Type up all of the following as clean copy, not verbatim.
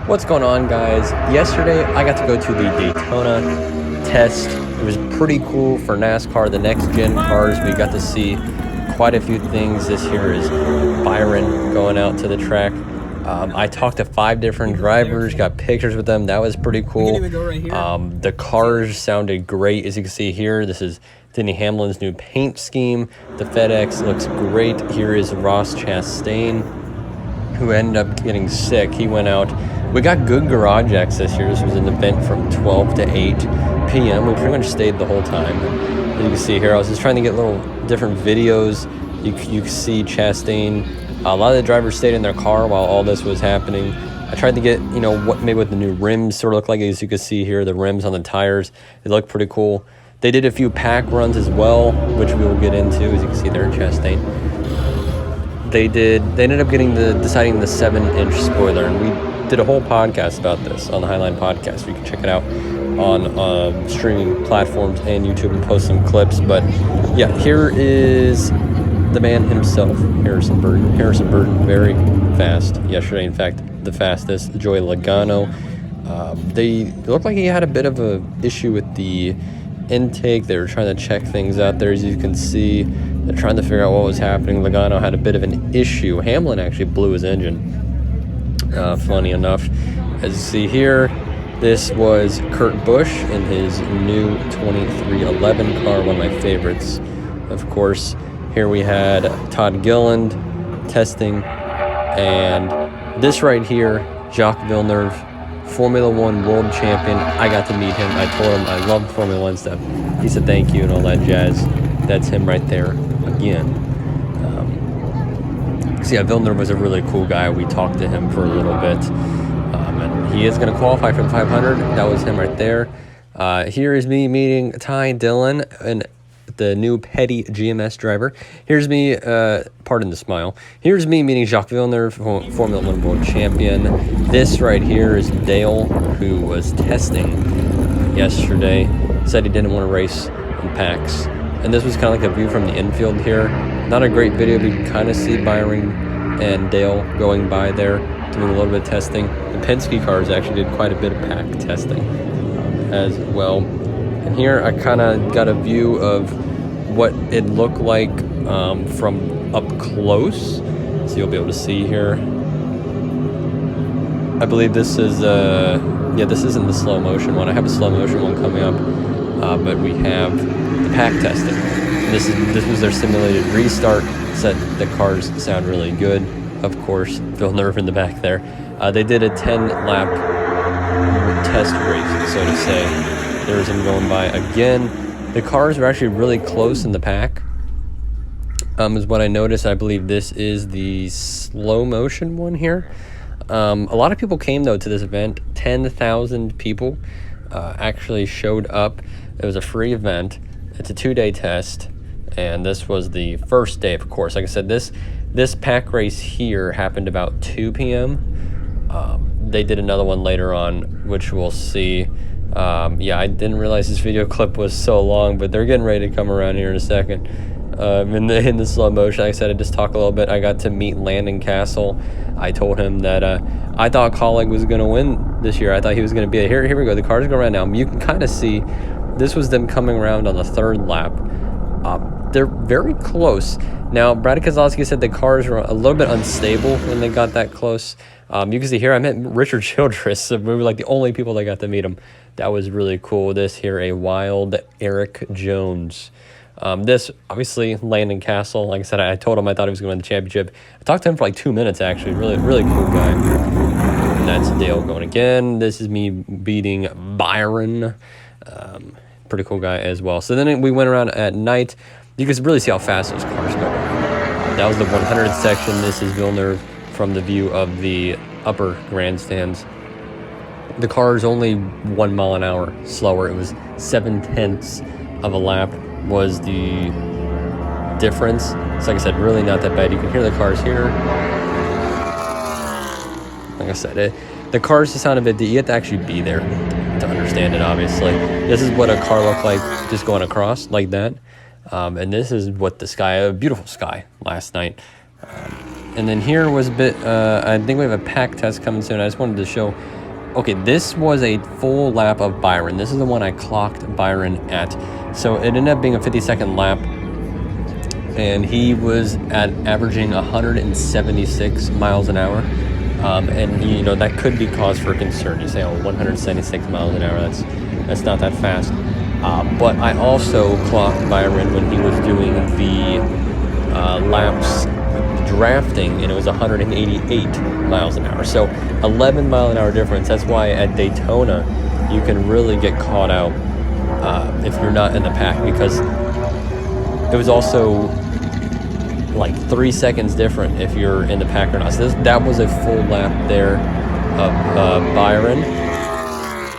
What's going on, guys? Yesterday I got to go to the Daytona test. It was pretty cool for NASCAR, the next gen cars. We got to see quite a few things. This here is Byron going out to the track. I talked to 5 different drivers, got pictures with them. That was pretty cool. The cars sounded great. As you can see here, this is Denny Hamlin's new paint scheme. The FedEx looks great. Here is Ross Chastain, who ended up getting sick. He went out. We got good garage access here. This was an event from 12 to 8 p.m. We pretty much stayed the whole time. As you can see here, I was just trying to get little different videos. You can see Chastain. A lot of the drivers stayed in their car while all this was happening. I tried to get, what the new rims sort of look like. As you can see here, the rims on the tires, they look pretty cool. They did a few pack runs as well, which we will get into. As you can see there, Chastain. They ended up deciding the 7-inch spoiler, and we did a whole podcast about this on the Highline Podcast. You can check it out on streaming platforms and YouTube and post some clips. But yeah, here is the man himself, Harrison Burton. Harrison Burton, very fast yesterday. In fact, the fastest. Joey Logano. They looked like he had a bit of a issue with the intake. They were trying to check things out there. As you can see, they're trying to figure out what was happening. Logano had a bit of an issue. Hamlin actually blew his engine. Funny enough. As you see here, this was Kurt Busch in his new 2311 car, one of my favorites. Of course, here we had Todd Gilliland testing, and this right here, Jacques Villeneuve, Formula One world champion. I got to meet him. I told him I love Formula One stuff. He said thank you and all that jazz. That's him right there again. So yeah, Vilner was a really cool guy. We talked to him for a little bit. And he is going to qualify for the 500. That was him right there. Here is me meeting Ty Dillon, and the new Petty GMS driver. Here's me, pardon the smile. Here's me meeting Jacques Villeneuve, Formula One world champion. This right here is Dale, who was testing yesterday. Said he didn't want to race in packs. And this was kind of like a view from the infield here. Not a great video, but you can kind of see Byron and Dale going by there, doing a little bit of testing. The Penske cars actually did quite a bit of pack testing as well. And here I kind of got a view of what it looked like from up close. So you'll be able to see here. I believe this is, this isn't the slow motion one. I have a slow motion one coming up, but we have the pack testing. This was their simulated restart. Said the cars sound really good. Of course, Villeneuve in the back there. They did a 10-lap test race, so to say. There's him going by again. The cars were actually really close in the pack, is what I noticed. I believe this is the slow motion one here. A lot of people came, though, to this event. 10,000 people actually showed up. It was a free event. It's a 2-day test, and this was the first day, of course. Like I said, this pack race here happened about 2 p.m. They did another one later on, which we'll see. I didn't realize this video clip was so long, but they're getting ready to come around here in a second. In the slow motion, like I said, I just talk a little bit. I got to meet Landon Castle. I told him that I thought Colleague was going to win this year. I thought he was going to be here. Here we go. The cars go around now. You can kind of see this was them coming around on the 3rd lap. They're very close. Now, Brad Keselowski said the cars were a little bit unstable when they got that close. You can see here I met Richard Childress. So we were like the only people that got to meet him. That was really cool. This here, a wild Eric Jones. This, obviously, Landon Castle. Like I said, I told him I thought he was going to win the championship. I talked to him for like 2 minutes, actually. Really, really cool guy. And that's Dale going again. This is me beating Byron. Pretty cool guy as well. So then we went around at night. You can really see how fast those cars go. That was the 100th section. This is Villeneuve from the view of the upper grandstands. The car is only 1 mile an hour slower. It was 0.7 of a lap was the difference. So like I said, really not that bad. You can hear the cars here. Like I said, the cars just sound a bit. You have to actually be there to understand it, obviously. This is what a car looked like just going across like that. And this is what the sky, a beautiful sky last night. And then here was a bit, I think we have a pack test coming soon. I just wanted to show, okay, this was a full lap of Byron. This is the one I clocked Byron at. So it ended up being a 50-second lap, and he was at averaging 176 miles an hour. And you know, that could be cause for concern. You say, oh, 176 miles an hour, that's not that fast. But I also clocked Byron when he was doing the laps drafting, and it was 188 miles an hour. So 11 mile an hour difference. That's why at Daytona you can really get caught out if you're not in the pack, because it was also like 3 seconds different if you're in the pack or not. So that was a full lap there of Byron,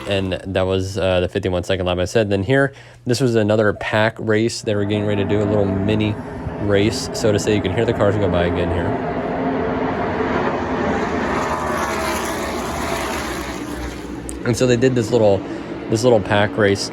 and that was the 51-second lap I said. Then here, this was another pack race. They were getting ready to do a little mini race, so to say. You can hear the cars go by again here. And so they did this little pack race.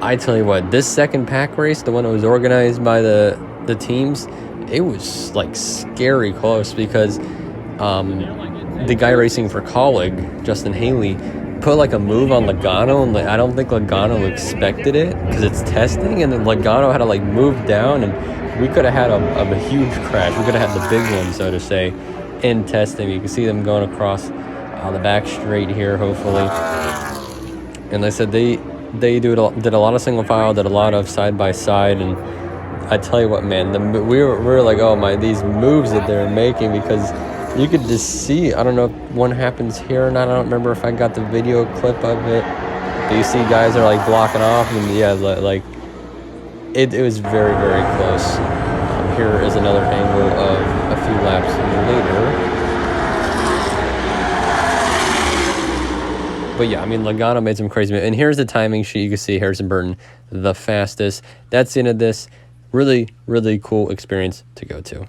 I tell you what, this second pack race, the one that was organized by the teams, it was like scary close, because the guy racing for Colleague, Justin Haley, put like a move on Logano, and I don't think Logano expected it because it's testing, and then Logano had to like move down, and we could have had a huge crash. We could have had the big one, so to say, in testing. You can see them going across the back straight here, hopefully. And they said they did a lot of single file, did a lot of side by side, and I tell you what, man, we were like, oh my, these moves that they're making, because you could just see, I don't know if one happens here or not. I don't remember if I got the video clip of it. But you see guys are like blocking off, and yeah, like it was very, very close. Here is another angle of a few laps later. But yeah, I mean, Logano made some crazy moves. And here's the timing sheet. You can see Harrison Burton the fastest. That's the end of this. Really, really cool experience to go to.